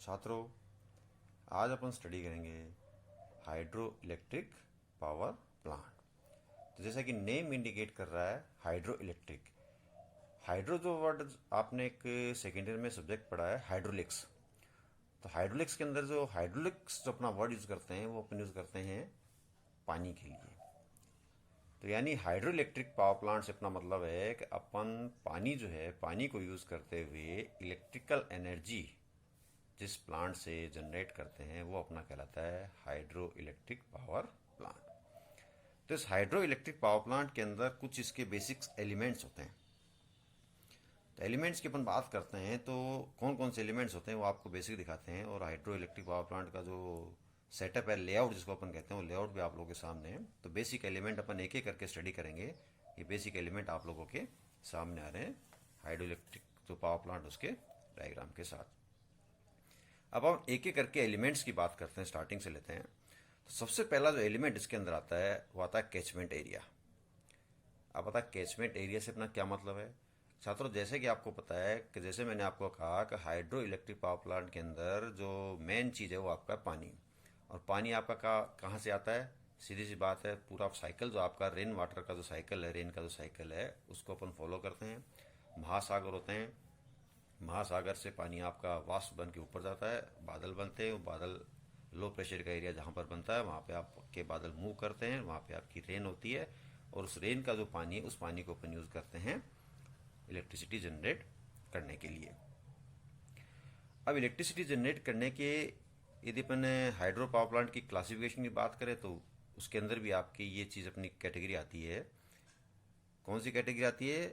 छात्रों, आज अपन स्टडी करेंगे हाइड्रो इलेक्ट्रिक पावर प्लांट। तो जैसा कि नेम इंडिकेट कर रहा है हाइड्रो इलेक्ट्रिक। हाइड्रो जो वर्ड आपने एक सेकेंड ईयर में सब्जेक्ट पढ़ा है हाइड्रोलिक्स। तो हाइड्रोलिक्स के अंदर जो हाइड्रोलिक्स जो अपना वर्ड यूज करते हैं वो अपन यूज करते हैं पानी के लिए। तो यानी हाइड्रो इलेक्ट्रिक पावर प्लांट से अपना मतलब है कि अपन पानी जो है पानी को यूज करते हुए इलेक्ट्रिकल एनर्जी जिस प्लांट से जनरेट करते हैं वो अपना कहलाता है हाइड्रो इलेक्ट्रिक पावर प्लांट। तो इस हाइड्रो इलेक्ट्रिक पावर प्लांट के अंदर कुछ इसके बेसिक्स एलिमेंट्स होते हैं। तो एलिमेंट्स की अपन बात करते हैं तो कौन कौन से एलिमेंट्स होते हैं वो आपको बेसिक दिखाते हैं। और हाइड्रो इलेक्ट्रिक पावर प्लांट का जो सेटअप है, लेआउट जिसको अपन कहते हैं, वो लेआउट भी आप लोगों के सामने है। तो बेसिक एलिमेंट अपन एक एक करके स्टडी करेंगे। ये बेसिक एलिमेंट आप लोगों के सामने आ रहे हैं हाइड्रो इलेक्ट्रिक जो पावर प्लांट उसके डायग्राम के साथ। अब हम एक एक करके एलिमेंट्स की बात करते हैं, स्टार्टिंग से लेते हैं। तो सबसे पहला जो एलिमेंट इसके अंदर आता है वो आता है कैचमेंट एरिया। अब पता है कैचमेंट एरिया से अपना क्या मतलब है छात्रों। जैसे कि आपको पता है कि जैसे मैंने आपको कहा कि हाइड्रो इलेक्ट्रिक पावर प्लांट के अंदर जो मेन चीज़ है वो आपका पानी। और पानी आपका कहाँ से आता है? सीधी सी बात है, पूरा साइकिल जो आपका रेन वाटर का जो साइकिल है, रेन का जो साइकिल है, उसको अपन फॉलो करते हैं। महासागर होते हैं, महासागर से पानी आपका वाष्प बन के ऊपर जाता है, बादल बनते हैं। वो बादल लो प्रेशर का एरिया जहाँ पर बनता है वहाँ पे आपके बादल मूव करते हैं, वहाँ पे आपकी रेन होती है। और उस रेन का जो पानी है उस पानी को अपन यूज़ करते हैं इलेक्ट्रिसिटी जनरेट करने के लिए। अब इलेक्ट्रिसिटी जनरेट करने के यदि अपन हाइड्रो पावर प्लांट की क्लासिफिकेशन की बात करें तो उसके अंदर भी आपकी ये चीज़ अपनी कैटेगरी आती है। कौन सी कैटेगरी आती है?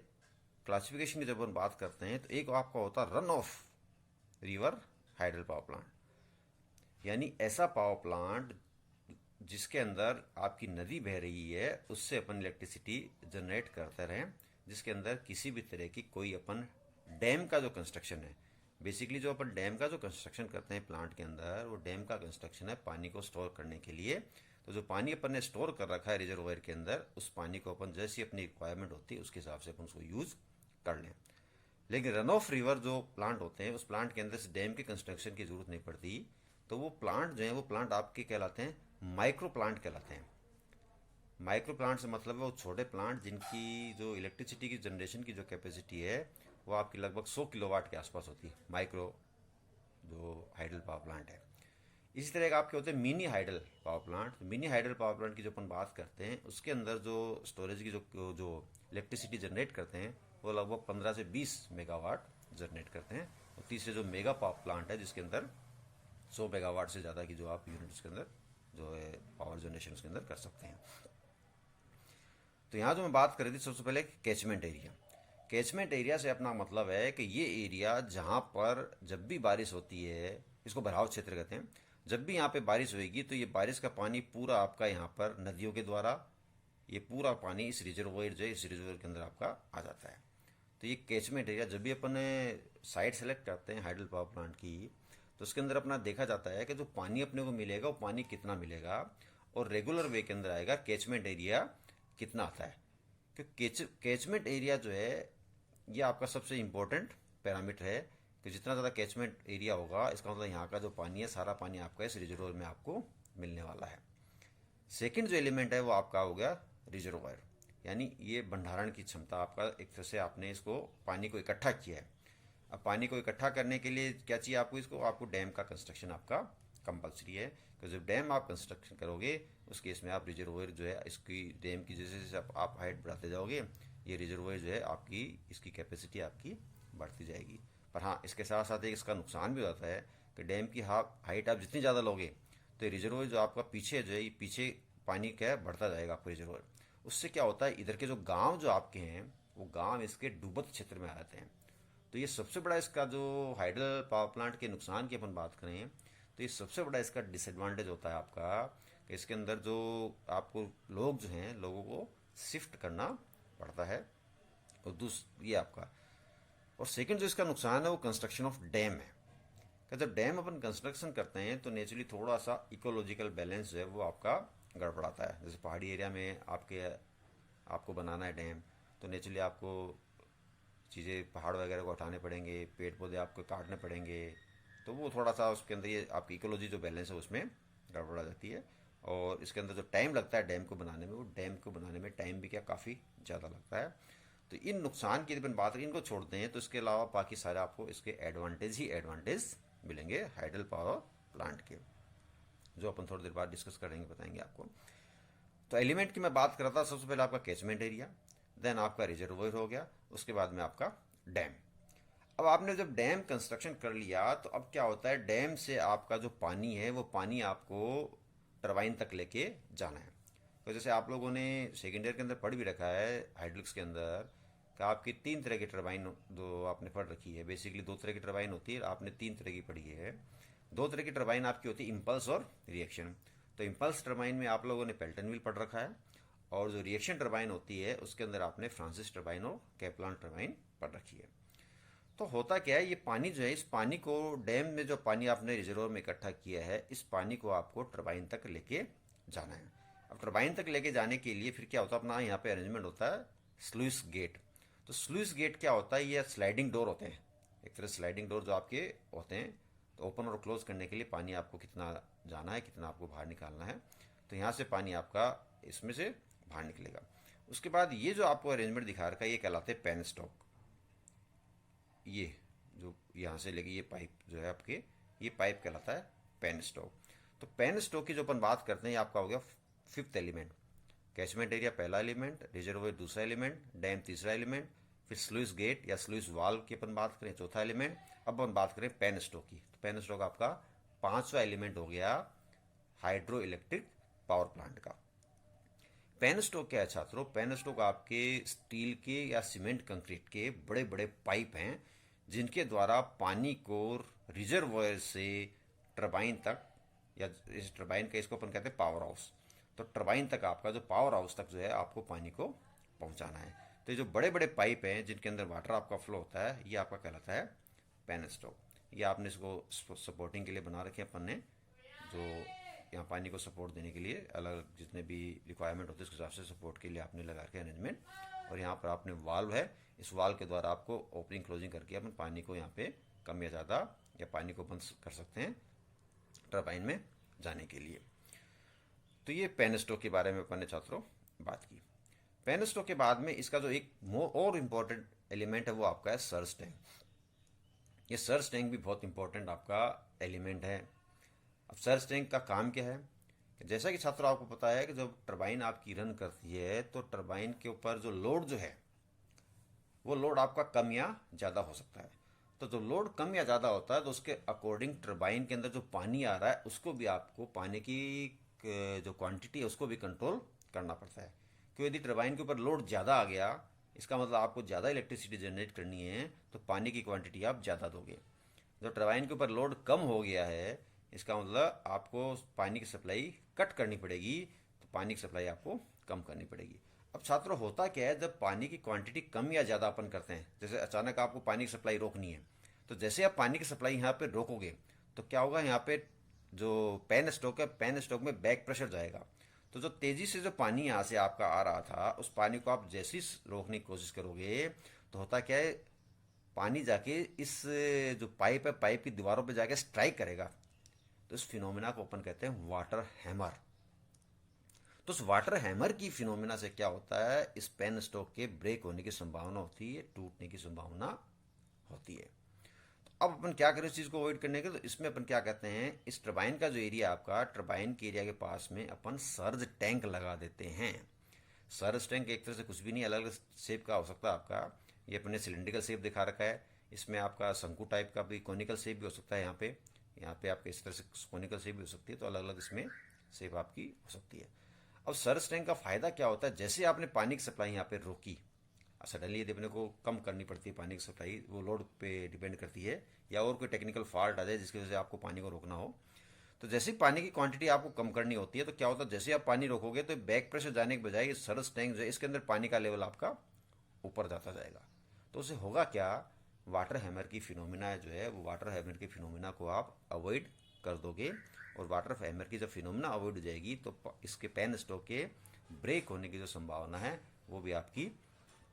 क्लासिफिकेशन की जब अपन बात करते हैं तो एक आपका होता है run of river hydel power plant. यानी ऐसा पावर प्लांट जिसके अंदर आपकी नदी बह रही है उससे अपन इलेक्ट्रिसिटी जनरेट करते रहें, जिसके अंदर किसी भी तरह की कोई अपन डैम का जो कंस्ट्रक्शन है, बेसिकली जो अपन डैम का जो कंस्ट्रक्शन करते हैं प्लांट के अंदर, वो डैम का कंस्ट्रक्शन है पानी को स्टोर करने के लिए। तो जो पानी अपन ने स्टोर कर रखा है रिजर्वायर के अंदर, उस पानी को अपन जैसी अपनी रिक्वायरमेंट होती है उसके हिसाब से अपन उसको यूज कर लें। लेकिन रन ऑफ रिवर जो प्लांट होते हैं उस प्लांट के अंदर से डैम के कंस्ट्रक्शन की जरूरत नहीं पड़ती। तो वो प्लांट जो है वो प्लांट आपके कहलाते हैं माइक्रो प्लांट कहलाते हैं। माइक्रो प्लांट से मतलब है वो छोटे प्लांट जिनकी जो इलेक्ट्रिसिटी की जनरेशन की जो कैपेसिटी है वो आपकी लगभग 100 किलोवाट के आसपास होती है, माइक्रो जो हाइडल पावर प्लांट है। इसी तरह का आपके होते हैं मिनी हाइडल पावर प्लांट। तो मिनी हाइडल पावर प्लांट की जो अपन बात करते हैं उसके अंदर जो स्टोरेज की जो इलेक्ट्रिसिटी जनरेट करते हैं वो लगभग 15 से 20 मेगावाट जनरेट करते हैं। और तीसरे जो मेगा पावर प्लांट है जिसके अंदर 100 मेगावाट से ज़्यादा की जो आप यूनिट उसके अंदर जो है पावर जनरेशन उसके अंदर कर सकते हैं। तो यहाँ जो मैं बात कर रही थी सबसे पहले कैचमेंट एरिया। कैचमेंट एरिया से अपना मतलब है कि ये एरिया जहाँ पर जब भी बारिश होती है, इसको भराव क्षेत्र कहते हैं, जब भी यहाँ पे बारिश होगी तो ये बारिश का पानी पूरा आपका यहाँ पर नदियों के द्वारा ये पूरा पानी इस रिजर्वोयर जो है इस रिजर्वोयर के अंदर आपका आ जाता है। तो ये कैचमेंट एरिया जब भी अपन साइट सेलेक्ट करते हैं हाइडल पावर प्लांट की तो उसके अंदर अपना देखा जाता है कि जो पानी अपने को मिलेगा वो पानी कितना मिलेगा और रेगुलर वे के अंदर आएगा कैचमेंट एरिया कितना आता है। क्योंकि कैचमेंट एरिया जो है ये आपका सबसे इम्पोर्टेंट पैरामीटर है कि जितना ज़्यादा कैचमेंट एरिया होगा इसका मतलब यहाँ का जो पानी है सारा पानी आपका इस रिजर्वोयर में आपको मिलने वाला है। सेकंड जो एलिमेंट है वो आपका हो गया रिजर्वायर, यानी ये भंडारण की क्षमता आपका, एक तरह से आपने इसको पानी को इकट्ठा किया है। अब पानी को इकट्ठा करने के लिए क्या चाहिए आपको? इसको आपको डैम का कंस्ट्रक्शन आपका कंपलसरी है। तो जब डैम आप कंस्ट्रक्शन करोगे उस केस में आप रिजर्वायर जो है इसकी डैम की जैसे जैसे आप हाइट बढ़ाते जाओगे ये रिजर्वायर जो है आपकी इसकी कैपेसिटी आपकी बढ़ती जाएगी। पर हाँ, इसके साथ साथ एक इसका नुकसान भी होता है कि डैम की हाइट आप जितनी ज़्यादा लोगे तो रिजर्वायर जो आपका पीछे जो है पीछे पानी क्या है बढ़ता जाएगा आपको रिजर्वायर। उससे क्या होता है इधर के जो गांव जो आपके हैं वो गांव इसके डूबत क्षेत्र में आ जाते हैं। तो ये सबसे बड़ा इसका जो हाइडल पावर प्लांट के नुकसान की अपन बात करें तो ये सबसे बड़ा इसका डिसएडवांटेज होता है आपका कि इसके अंदर जो आपको लोग जो हैं लोगों को शिफ्ट करना पड़ता है। और ये आपका और सेकंड जो इसका नुकसान है वो कंस्ट्रक्शन ऑफ डैम है कि जब डैम अपन कंस्ट्रक्शन करते हैं तो नेचुरली थोड़ा सा इकोलॉजिकल बैलेंस जो है वो आपका गड़बड़ाता है। जैसे पहाड़ी एरिया में आपको बनाना है डैम तो नेचुरली आपको चीज़ें पहाड़ वगैरह को हटाने पड़ेंगे, पेड़ पौधे आपको काटने पड़ेंगे, तो वो थोड़ा सा उसके अंदर ये आपकी इकोलॉजी जो बैलेंस है उसमें गड़बड़ आ जाती है। और इसके अंदर जो टाइम लगता है डैम को बनाने में, वो डैम को बनाने में टाइम भी क्या काफ़ी ज़्यादा लगता है। तो इन नुकसान की अपन बात करें, इनको छोड़ते हैं तो इसके अलावा बाकी सारे आपको इसके एडवांटेज ही एडवांटेज मिलेंगे हाइडल पावर प्लांट के, जो अपन थोड़ी देर बाद डिस्कस करेंगे, बताएंगे आपको। तो एलिमेंट की मैं बात कर रहा था, सबसे पहले आपका कैचमेंट एरिया, देन आपका रिजर्वोयर हो गया, उसके बाद में आपका डैम। अब आपने जब डैम कंस्ट्रक्शन कर लिया तो अब क्या होता है, डैम से आपका जो पानी है वो पानी आपको टरबाइन तक लेके जाना है। तो जैसे आप लोगों ने सेकेंड ईयर के अंदर पढ़ भी रखा है हाइड्रोलिक्स के अंदर कि आपकी तीन तरह की टरबाइन जो आपने पढ़ रखी है, बेसिकली दो तरह की टरबाइन होती है, आपने तीन तरह की पढ़ी है। दो तरह की टरबाइन आपकी होती है, इम्पल्स और रिएक्शन। तो इम्पल्स टरबाइन में आप लोगों ने पेल्टन व्हील पढ़ रखा है, और जो रिएक्शन टरबाइन होती है उसके अंदर आपने फ्रांसिस टरबाइन और कैपलान टरबाइन पढ़ रखी है। तो होता क्या है, ये पानी जो है, इस पानी को डैम में जो पानी आपने रिजर्वर में इकट्ठा किया है, इस पानी को आपको टरबाइन तक लेके जाना है। अब टरबाइन तक लेके जाने के लिए फिर क्या होता है, अपना यहाँ पे अरेंजमेंट होता है स्लूइस गेट। तो स्लूइस गेट क्या होता है, ये स्लाइडिंग डोर होते हैं, एक तरह स्लाइडिंग डोर जो आपके होते हैं। तो ओपन और क्लोज करने के लिए पानी आपको कितना जाना है, कितना आपको बाहर निकालना है, तो यहाँ से पानी आपका इसमें से बाहर निकलेगा। उसके बाद ये जो आपको अरेंजमेंट दिखा रखा है, ये कहलाते हैं पेन स्टॉक। ये जो यहाँ से लेके ये पाइप जो है आपके, ये पाइप कहलाता है पेन स्टॉक। तो पेन स्टॉक की जो अपन बात करते हैं, ये आपका हो गया फिफ्थ एलिमेंट। कैचमेंट एरिया पहला एलिमेंट, रिजर्वोयर दूसरा एलिमेंट, डैम तीसरा एलिमेंट, फिर स्लूइस गेट या स्लूइस वाल्व की अपन बात करें चौथा एलिमेंट। अब अपन बात करें पेन स्टॉक की, तो पेन स्टॉक आपका पांचवा एलिमेंट हो गया हाइड्रो इलेक्ट्रिक पावर प्लांट का। पेन स्टॉक क्या है छात्रों, पेन स्टॉक आपके स्टील के या सीमेंट कंक्रीट के बड़े बड़े पाइप हैं, जिनके द्वारा पानी को रिजर्वोयर से टरबाइन तक, या इस टरबाइन का इसको अपन कहते हैं पावर हाउस, तो टरबाइन तक आपका जो पावर हाउस तक जो है आपको पानी को पहुंचाना है। तो ये जो बड़े बड़े पाइप हैं जिनके अंदर वाटर आपका फ्लो होता है, ये आपका कहलाता है पेन स्टॉक। ये आपने इसको सपोर्टिंग के लिए बना रखे अपन ने, जो यहाँ पानी को सपोर्ट देने के लिए अलग जितने भी रिक्वायरमेंट होते हैं उसके हिसाब से सपोर्ट के लिए आपने लगा के अरेंजमेंट। और यहाँ पर आपने वाल्व है, इस वाल्व के द्वारा आपको ओपनिंग क्लोजिंग करके अपन पानी को यहाँ पे कम या ज़्यादा या पानी को बंद कर सकते हैं टरबाइन में जाने के लिए। तो ये पेन स्टॉक के बारे में अपन ने छात्रों बात की। पेन स्टॉक के बाद में इसका जो एक और इम्पोर्टेंट एलिमेंट है वो आपका है सर्ज टैंक। ये सर्ज टैंक भी बहुत इंपॉर्टेंट आपका एलिमेंट है। अब सर्ज टैंक का काम क्या है, जैसा कि छात्रों आपको पता है कि जब टरबाइन आपकी रन करती है तो टरबाइन के ऊपर जो लोड जो है वो लोड आपका कम या ज़्यादा हो सकता है। तो जो लोड कम या ज़्यादा होता है तो उसके अकॉर्डिंग टरबाइन के अंदर जो पानी आ रहा है उसको भी आपको, पानी की जो क्वांटिटी है उसको भी कंट्रोल करना पड़ता है। क्योंकि यदि टरबाइन के ऊपर लोड ज़्यादा आ गया, इसका मतलब आपको ज़्यादा इलेक्ट्रिसिटी जनरेट करनी है तो पानी की क्वांटिटी आप ज़्यादा दोगे। जो टरबाइन के ऊपर लोड कम हो गया है, इसका मतलब आपको पानी की सप्लाई कट करनी पड़ेगी, तो पानी की सप्लाई आपको कम करनी पड़ेगी। अब छात्रों होता क्या है, जब पानी की क्वांटिटी कम या ज़्यादा अपन करते हैं, जैसे अचानक आपको पानी की सप्लाई रोकनी है, तो जैसे आप पानी की सप्लाई यहाँ पे रोकोगे तो क्या होगा, यहाँ पे जो पेन स्टॉक है, पेन स्टॉक में बैक प्रेशर जाएगा। तो जो तेज़ी से जो पानी यहाँ से आपका आ रहा था, उस पानी को आप जैसे ही रोकने की कोशिश करोगे तो होता क्या है, पानी जाके इस जो पाइप है, पाइप की दीवारों पे जाके स्ट्राइक करेगा। तो इस फिनोमिना को अपन कहते हैं वाटर हैमर। तो उस वाटर हैमर की फिनोमिना से क्या होता है, इस पेन स्टॉक के ब्रेक होने की संभावना होती है, टूटने की संभावना होती है। तो अब अपन क्या करें इस चीज़ को अवॉइड करने के, तो इसमें अपन क्या कहते हैं, इस टरबाइन का जो एरिया आपका, टरबाइन के एरिया के पास में अपन सर्ज टैंक लगा देते हैं। सर्ज टैंक एक तरह से कुछ भी नहीं, अलग अलग शेप का हो सकता है आपका। ये अपने सिलेंड्रिकल शेप दिखा रखा है, इसमें आपका शंकु टाइप का भी, कोनिकल शेप भी हो सकता है। यहाँ पे आपके इस तरह से कोनिकल शेप भी हो सकती है, तो अलग अलग इसमें शेप आपकी हो सकती है। अब सर्ज टैंक का फायदा क्या होता है, जैसे आपने पानी की सप्लाई यहाँ पे रोकी, सडनली यदि अपने को कम करनी पड़ती है पानी की सप्लाई, वो लोड पे डिपेंड करती है, या और कोई टेक्निकल फॉल्ट आ जाए जिसकी वजह से आपको पानी को रोकना हो, तो जैसे ही पानी की क्वांटिटी आपको कम करनी होती है तो क्या होता है, जैसे आप पानी रोकोगे तो बैक प्रेशर जाने के बजाय सर्ज टैंक जो है, इसके अंदर पानी का लेवल आपका ऊपर जाता जाएगा। तो उससे होगा क्या, वाटर हैमर की फिनोमिना जो है, वो वाटर हैमर की फिनोमिना को आप अवॉइड कर दोगे। और वाटर हैमर की जब फिनोमिना अवॉइड हो जाएगी तो इसके पेन स्टॉक के ब्रेक होने की जो संभावना है वो भी आपकी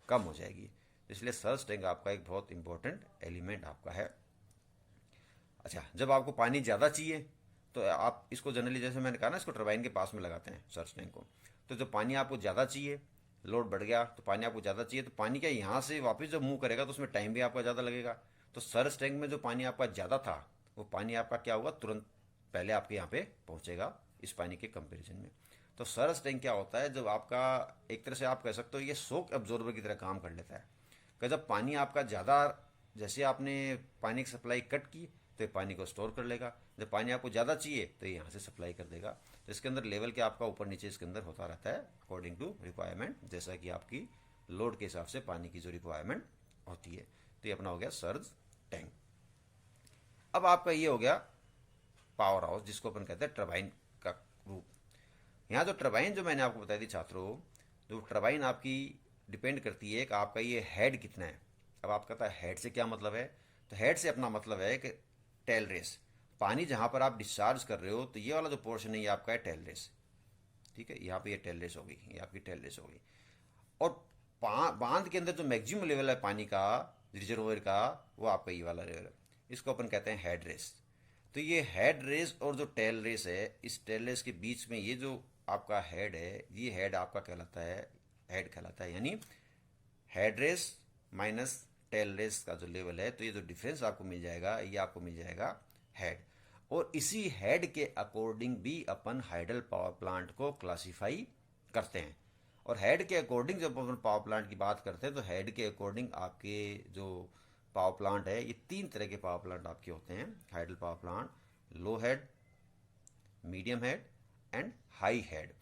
कम हो जाएगी। इसलिए सर्ज टैंक आपका एक बहुत इंपॉर्टेंट एलिमेंट आपका है। अच्छा, जब आपको पानी ज़्यादा चाहिए तो आप इसको जनरली, जैसे मैंने कहा ना, इसको टरबाइन के पास में लगाते हैं सर्च टैंक को। तो जब पानी आपको ज़्यादा चाहिए, लोड बढ़ गया तो पानी आपको ज़्यादा चाहिए, तो पानी क्या यहाँ से वापस जब मूव करेगा तो उसमें टाइम भी आपका ज़्यादा लगेगा। तो सर्च टैंक में जो पानी आपका ज़्यादा था वो पानी आपका क्या होगा, तुरंत पहले आपके यहाँ पे पहुँचेगा इस पानी के कंपेरिजन में। तो सर्च टैंक क्या होता है, जब आपका एक तरह से आप कह सकते हो ये शॉक एब्जॉर्बर की तरह काम कर लेता है कि जब पानी आपका ज़्यादा, जैसे आपने पानी की सप्लाई कट की तो ये पानी को स्टोर कर लेगा, जब पानी आपको ज़्यादा चाहिए तो ये यहाँ से सप्लाई कर देगा। तो इसके अंदर लेवल क्या आपका ऊपर नीचे इसके अंदर होता रहता है अकॉर्डिंग टू रिक्वायरमेंट, जैसा कि आपकी लोड के हिसाब से पानी की जो रिक्वायरमेंट होती है। तो ये अपना हो गया सर्ज टैंक। अब आपका ये हो गया पावर हाउस, जिसको अपन कहते हैं टरबाइन का रूप। यहाँ जो टरबाइन जो मैंने आपको बताई थी छात्रों, जो टरबाइन आपकी डिपेंड करती है कि आपका ये हेड कितना है। अब आपका कहता है हेड से क्या मतलब है, तो हेड से अपना मतलब है कि टेल रेस, पानी जहाँ पर आप डिस्चार्ज कर रहे हो तो ये वाला जो पोर्शन है ये आपका है टेल रेस। ठीक है, यहाँ पे ये टेल रेस होगी, ये आपकी टेल रेस होगी। और बांध के अंदर जो मैक्सिमम लेवल है पानी का, रिजर्वोयर का, वो आपका ये वाला लेवल है, इसको अपन कहते हैं हेड रेस। तो ये हेड रेस और जो टेल रेस है, इस टेल रेस के बीच में ये जो आपका हेड है, ये हेड आपका कहलाता है, हेड कहलाता है। यानी head race minus tail race का जो लेवल है, तो ये जो डिफरेंस आपको मिल जाएगा ये आपको मिल जाएगा हेड। और इसी हेड के अकॉर्डिंग भी अपन हाइडल पावर प्लांट को क्लासिफाई करते हैं। और हेड के अकॉर्डिंग जब अपन पावर प्लांट की बात करते हैं तो हेड के अकॉर्डिंग आपके जो पावर प्लांट है, ये तीन तरह के पावर प्लांट आपके होते हैं hydel power plant: low head, medium head and high head.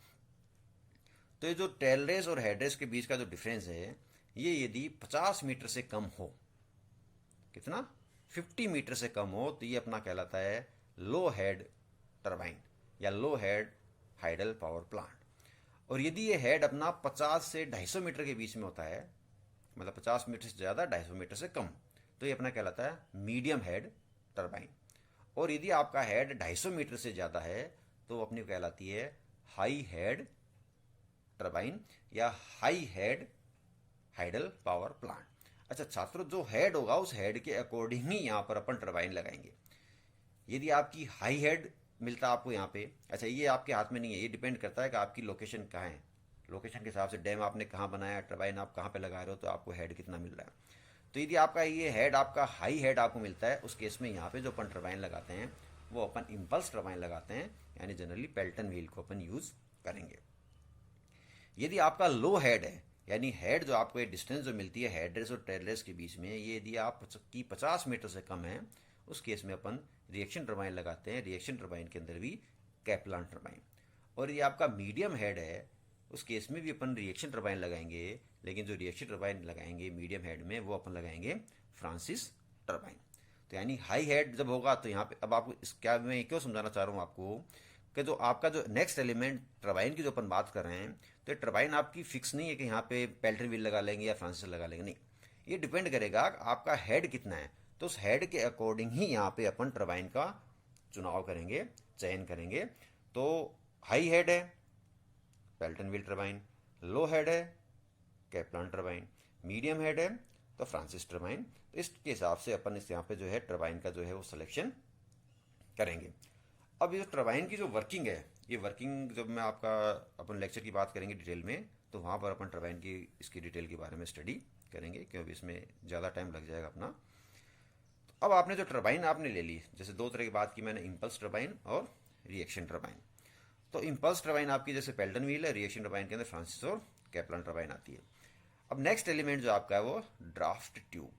तो ये जो टेल रेस और हेड रेस के बीच का जो डिफरेंस है, ये यदि 50 मीटर से कम हो, कितना, 50 मीटर से कम हो, तो ये अपना कहलाता है लो हेड टरबाइन या लो हेड हाइडल पावर प्लांट। और यदि ये हेड अपना 50 से 250 मीटर के बीच में होता है, मतलब 50 मीटर से ज़्यादा 250 मीटर से कम, तो ये अपना कहलाता है मीडियम हेड टरबाइन। और यदि आपका हेड 250 मीटर से ज़्यादा है तो वो अपनी कहलाती है हाई हेड टरबाइन या high head hydel power plant. अच्छा छात्रों, जो हेड होगा उस हेड के अकॉर्डिंग ही यहाँ पर अपन टरबाइन लगाएंगे। यदि आपकी हाई हेड मिलता है आपको यहाँ पे, अच्छा ये आपके हाथ में नहीं है, ये डिपेंड करता है कि आपकी लोकेशन कहाँ है। लोकेशन के हिसाब से डैम आपने कहाँ बनाया, टरबाइन आप कहाँ पे लगा रहे हो, तो आपको हेड कितना मिल रहा है। तो यदि आपका ये हेड, आपका हाई हेड आपको मिलता है, उस केस में यहाँ पे जो अपन टरबाइन लगाते हैं वो अपन इम्पल्स टरबाइन लगाते हैं, यानी जनरली पेल्टन व्हील को अपन यूज़ करेंगे। यदि आपका लो हेड है, यानी हेड जो आपको ये डिस्टेंस जो मिलती है हेड रेस और टेल रेस के बीच में, ये यदि आप की 50 मीटर से कम है, उस केस में अपन रिएक्शन टरबाइन लगाते हैं। रिएक्शन टरबाइन के अंदर भी कैप्लान टरबाइन। और ये आपका मीडियम हेड है, उस केस में भी अपन रिएक्शन टरबाइन लगाएंगे, लेकिन जो रिएक्शन टरबाइन लगाएंगे मीडियम हेड में वो अपन लगाएंगे फ्रांसिस टरबाइन। तो यानी हाई हेड जब होगा तो यहाँ पे, अब आपको इस क्या मैं क्यों समझाना चाह रहा हूँ आपको कि जो आपका जो नेक्स्ट एलिमेंट टरबाइन की जो अपन बात कर रहे हैं, तो टरबाइन आपकी फिक्स नहीं है कि यहाँ पे पेल्टर व्हील लगा लेंगे या फ्रांसिस लगा लेंगे, नहीं। ये डिपेंड करेगा आपका हेड कितना है, तो उस हेड के अकॉर्डिंग ही यहाँ पे अपन टरबाइन का चुनाव करेंगे, चयन करेंगे। तो हाई हेड है पेल्टन व्हील टरबाइन, लो हेड है कैप्लान टरबाइन, मीडियम हेड है तो फ्रांसिस टरबाइन। तो इसके हिसाब से अपन इस यहाँ पे जो है टरबाइन का जो है वो सिलेक्शन करेंगे। अब ये टरबाइन की जो वर्किंग है, ये वर्किंग जब मैं आपका अपन लेक्चर की बात करेंगे डिटेल में, तो वहाँ पर अपन टरबाइन की इसकी डिटेल के बारे में स्टडी करेंगे, क्योंकि इसमें ज़्यादा टाइम लग जाएगा अपना। तो अब आपने जो टरबाइन आपने ले ली, जैसे दो तरह की बात की मैंने, इम्पल्स टरबाइन और रिएक्शन टरबाइन। तो इम्पल्स टरबाइन आपकी जैसे पेल्टन व्हील है, रिएक्शन टरबाइन के अंदर फ्रांसिस और कैप्लान टरबाइन आती है। अब नेक्स्ट एलिमेंट जो आपका है वो ड्राफ्ट ट्यूब।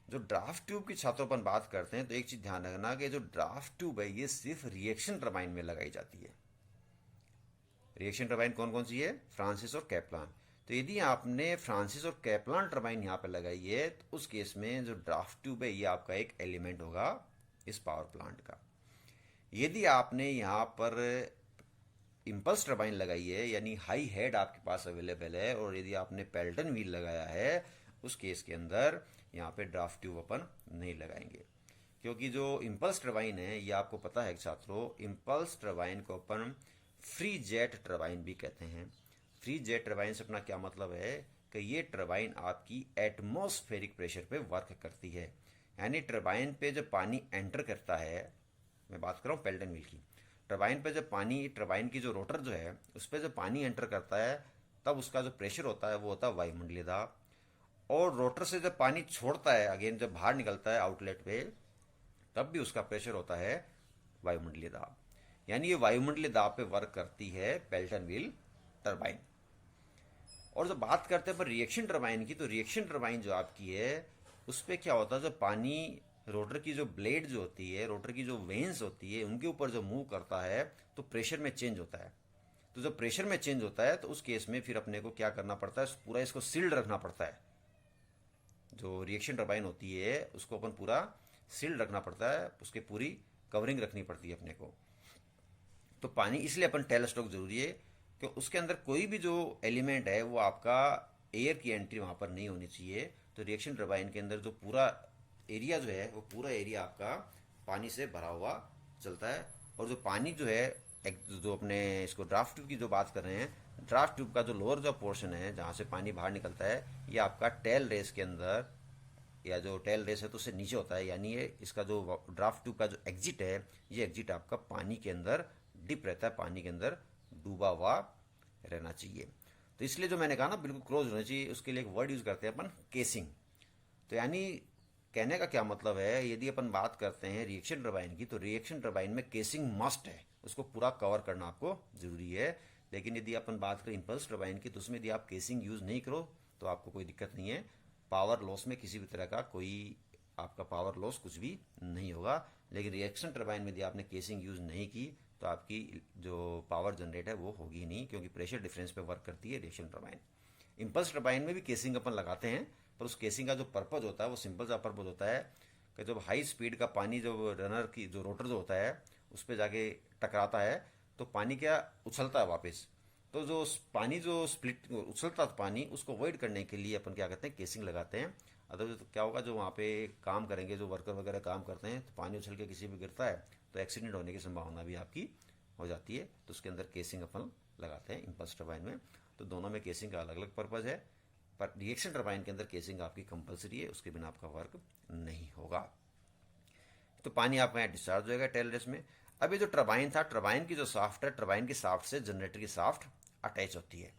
जो ड्राफ्ट ट्यूब की छात्रों पर बात करते हैं तो एक चीज ध्यान रखना कि जो ड्राफ्ट ट्यूब है ये सिर्फ रिएक्शन टरबाइन में लगाई जाती है। रिएक्शन टरबाइन कौन कौन सी है, फ्रांसिस और कैप्लान। तो यदि आपने फ्रांसिस और कैप्लान टरबाइन यहाँ पर लगाई है तो उस केस में जो ड्राफ्ट ट्यूब है ये आपका एक एलिमेंट होगा इस पावर प्लांट का। यदि आपने यहाँ पर इम्पल्स टरबाइन लगाई है, यानी हाई हेड आपके पास अवेलेबल है, और यदि आपने पेल्टन व्हील लगाया है, उस केस के अंदर यहाँ पे ड्राफ्ट ट्यूब अपन नहीं लगाएंगे। क्योंकि जो इम्पल्स टरबाइन है ये आपको पता है छात्रों, इम्पल्स टरबाइन को अपन फ्री जेट टरबाइन भी कहते हैं। फ्री जेट टरबाइन से अपना क्या मतलब है कि ये टरबाइन आपकी एटमॉस्फेरिक प्रेशर पे वर्क करती है। यानी टरबाइन पे जब पानी एंटर करता है, मैं बात कर रहा हूँ पेल्टन व्हील की, टरबाइन पे जब पानी, टरबाइन की जो रोटर जो है उस पर जब पानी एंटर करता है तब उसका जो प्रेशर होता है वो होता है वायुमंडलीय दाब। और रोटर से जब पानी छोड़ता है, अगेन जब बाहर निकलता है आउटलेट पे, तब भी उसका प्रेशर होता है वायुमंडलीय दाब। यानी ये वायुमंडलीय दाब पे वर्क करती है पेल्टन व्हील टरबाइन। और जब बात करते हैं पर रिएक्शन टरबाइन की, तो रिएक्शन टरबाइन जो आपकी है उस पर क्या होता है, जब पानी रोटर की जो ब्लेड जो होती है, रोटर की जो वेन्स होती है, उनके ऊपर जो मूव करता है तो प्रेशर में चेंज होता है। तो जब प्रेशर में चेंज होता है तो उस केस में फिर अपने को क्या करना पड़ता है, पूरा इसको सील्ड रखना पड़ता है। जो रिएक्शन टरबाइन होती है उसको अपन पूरा सील्ड रखना पड़ता है, उसके पूरी कवरिंग रखनी पड़ती है अपने को। तो पानी इसलिए अपन टेल स्टॉक जरूरी है कि उसके अंदर कोई भी जो एलिमेंट है वो आपका एयर की एंट्री वहाँ पर नहीं होनी चाहिए। तो रिएक्शन टरबाइन के अंदर जो पूरा एरिया जो है वो पूरा एरिया आपका पानी से भरा हुआ चलता है। और जो पानी जो है, जो अपने इसको ड्राफ्ट ट्यूब की जो बात कर रहे हैं, ड्राफ्ट ट्यूब का जो लोअर जो पोर्शन है जहाँ से पानी बाहर निकलता है, ये आपका टेल रेस के अंदर, या जो टेल रेस है तो उससे नीचे होता है। यानी ये इसका जो ड्राफ्ट ट्यूब का जो एग्जिट है, ये एग्जिट आपका पानी के अंदर डिप रहता है, पानी के अंदर डूबा हुआ रहना चाहिए। तो इसलिए जो मैंने कहा ना बिल्कुल क्लोज होना चाहिए, उसके लिए एक वर्ड यूज करते हैं अपन, केसिंग। तो यानी कहने का क्या मतलब है, यदि अपन बात करते हैं रिएक्शन टरबाइन की, तो रिएक्शन टरबाइन में केसिंग मस्ट है, उसको पूरा कवर करना आपको जरूरी है। लेकिन यदि अपन बात करें इंपल्स टरबाइन की, तो उसमें यदि आप केसिंग यूज नहीं करो तो आपको कोई दिक्कत नहीं है। पावर लॉस में किसी भी तरह का कोई आपका पावर लॉस कुछ भी नहीं होगा। लेकिन रिएक्शन टरबाइन में यदि आपने केसिंग यूज नहीं की तो आपकी जो पावर जनरेट है वो होगी नहीं, क्योंकि प्रेशर डिफरेंस पे वर्क करती है रिएक्शन टरबाइन। इंपल्स टरबाइन में भी केसिंग अपन लगाते हैं, पर उस केसिंग का जो पर्पज होता है वो सिंपल सा पर्पज होता है कि जब हाई स्पीड का पानी जब रनर की जो रोटर जो होता है उस पर जाके टकराता है तो पानी क्या उछलता है वापस। तो जो पानी जो स्प्लिट उछलता था पानी, उसको अवॉइड करने के लिए अपन क्या करते हैं, केसिंग लगाते हैं। अदरवाइज तो क्या होगा, जो वहाँ पे काम करेंगे, जो वर्कर वगैरह काम करते हैं, तो पानी उछल के किसी भी गिरता है तो एक्सीडेंट होने की संभावना भी आपकी हो जाती है। तो उसके अंदर केसिंग अपन लगाते हैं इंपल्स टरबाइन में। तो दोनों में केसिंग का अलग अलग पर्पज है, पर रिएक्शन टरबाइन के अंदर केसिंग आपकी कंपलसरी है, उसके बिना आपका वर्क नहीं होगा। तो पानी आपका यहाँ डिस्चार्ज हो जाएगा टेल रेस में। अब ये जो टरबाइन था, टरबाइन की जो साफ्ट है, टरबाइन की साफ्ट से जनरेटर की साफ्ट अटैच होती है।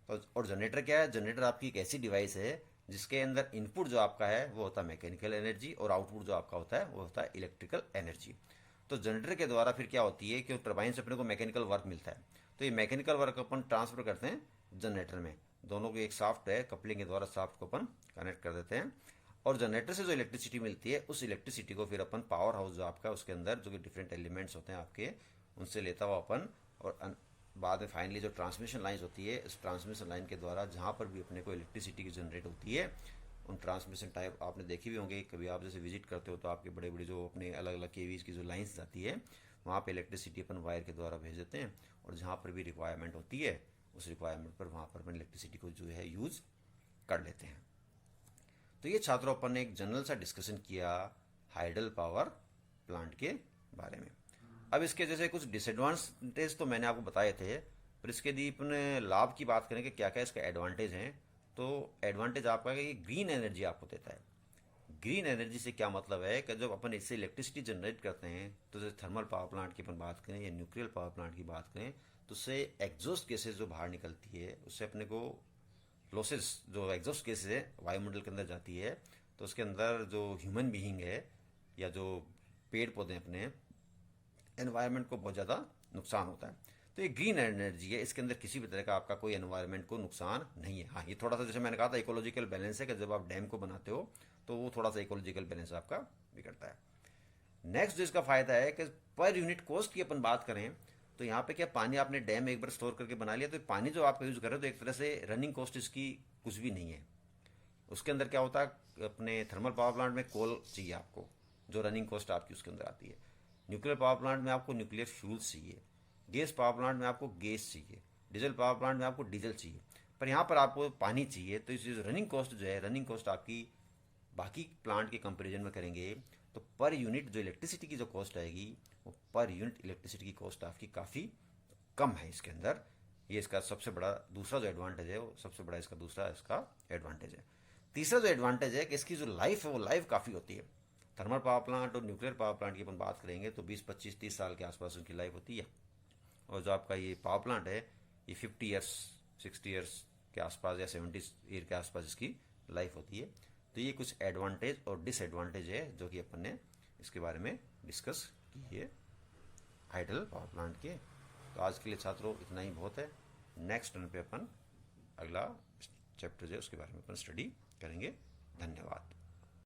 और जनरेटर क्या है, जनरेटर आपकी एक ऐसी डिवाइस है जिसके अंदर इनपुट जो आपका है वो होता है मैकेनिकल एनर्जी, और आउटपुट जो आपका होता है वो होता है इलेक्ट्रिकल एनर्जी। तो जनरेटर के द्वारा फिर क्या होती है कि टरबाइन से अपने को मैकेनिकल वर्क मिलता है, तो ये मैकेनिकल वर्क अपन ट्रांसफर करते हैं जनरेटर में। दोनों को एक साफ्ट है, कपलिंग के द्वारा साफ्ट को अपन कनेक्ट कर देते हैं। और जनरेटर से जो इलेक्ट्रिसिटी मिलती है उस इलेक्ट्रिसिटी को फिर अपन पावर हाउस जो आपका उसके अंदर जो कि डिफरेंट एलिमेंट्स होते हैं आपके, उनसे लेता हुआ अपन, और बाद में फाइनली जो ट्रांसमिशन लाइन्स होती है, इस ट्रांसमिशन लाइन के द्वारा जहाँ पर भी अपने को इलेक्ट्रिसिटी की जनरेट होती है, उन ट्रांसमिशन टाइप आपने देखी भी होंगे, कभी आप जैसे विजिट करते हो तो आपके बड़े बड़े जो अपने अलग अलग केवीज की जो लाइन्स जाती है, वहाँ पे इलेक्ट्रिसिटी अपन वायर के द्वारा भेज देते हैं। और जहाँ पर भी रिक्वायरमेंट होती है उस रिक्वायरमेंट पर वहाँ पर अपन इलेक्ट्रिसिटी को जो है यूज़ कर लेते हैं। तो ये छात्रों अपन ने एक जनरल सा डिस्कशन किया हाइडल पावर प्लांट के बारे में। अब इसके जैसे कुछ डिसएडवांटेज तो मैंने आपको बताए थे, पर इसके यदि अपने लाभ की बात करें कि क्या क्या इसका एडवांटेज हैं, तो एडवांटेज आपका है कि ग्रीन एनर्जी आपको देता है। ग्रीन एनर्जी से क्या मतलब है कि जब अपन इससे इलेक्ट्रिसिटी जनरेट करते हैं, तो जैसे थर्मल पावर प्लांट की अपन बात करें या न्यूक्लियर पावर प्लांट की बात करें, तो उससे एग्जॉस्ट गैसेज जो बाहर निकलती है उससे अपने को लॉसेस, जो एग्जॉस्ट गैसेज है वायुमंडल के अंदर जाती है, तो उसके अंदर जो ह्यूमन बीइंग है या जो पेड़ पौधे अपने एनवायरनमेंट को बहुत ज़्यादा नुकसान होता है। तो ये ग्रीन एनर्जी है, इसके अंदर किसी भी तरह का आपका कोई एनवायरनमेंट को नुकसान नहीं है। हाँ, ये थोड़ा सा जैसे मैंने कहा था इकोलॉजिकल बैलेंस है कि जब आप डैम को बनाते हो तो वो थोड़ा सा इकोलॉजिकल बैलेंस आपका बिगड़ता है। नेक्स्ट जो इसका फायदा है कि पर यूनिट कॉस्ट की अपन बात करें, तो यहाँ पे क्या, पानी आपने डैम में एक बार स्टोर करके बना लिया, तो पानी जो आप यूज कर रहे हो तो एक तरह से रनिंग कॉस्ट इसकी कुछ भी नहीं है। उसके अंदर क्या होता है, अपने थर्मल पावर प्लांट में कोल चाहिए आपको, जो रनिंग कॉस्ट आपकी उसके अंदर आती है। न्यूक्लियर पावर प्लांट में आपको न्यूक्लियर फ्यूल्स चाहिए, गैस पावर प्लांट में आपको गैस चाहिए, डीजल पावर प्लांट में आपको डीजल चाहिए। पर यहाँ पर आपको पानी चाहिए, तो इस रनिंग कॉस्ट जो है, रनिंग कॉस्ट आपकी बाकी प्लांट के कंपैरिजन में करेंगे तो पर यूनिट जो इलेक्ट्रिसिटी की जो कॉस्ट आएगी, वो पर यूनिट इलेक्ट्रिसिटी की कॉस्ट आपकी काफ़ी कम है इसके अंदर। ये इसका सबसे बड़ा दूसरा जो एडवांटेज है, वो सबसे बड़ा इसका दूसरा इसका एडवांटेज है। तीसरा जो एडवांटेज है कि इसकी जो लाइफ है वो लाइफ काफ़ी होती है। थर्मल पावर प्लांट और न्यूक्लियर पावर प्लांट की अपन बात करेंगे तो 20-25-30 साल के आसपास उनकी लाइफ होती है। और जो आपका ये पावर प्लांट है ये 50 ईयर्स 60 ईयर्स के आसपास या 70 ईयर के आसपास इसकी लाइफ होती है। तो ये कुछ एडवांटेज और डिसएडवांटेज है जो कि अपन ने इसके बारे में डिस्कस किए हाइडल पावर प्लांट के। तो आज के लिए छात्रों इतना ही बहुत है। नेक्स्ट टर्न पे अपन अगला चैप्टर जो है उसके बारे में अपन स्टडी करेंगे। धन्यवाद।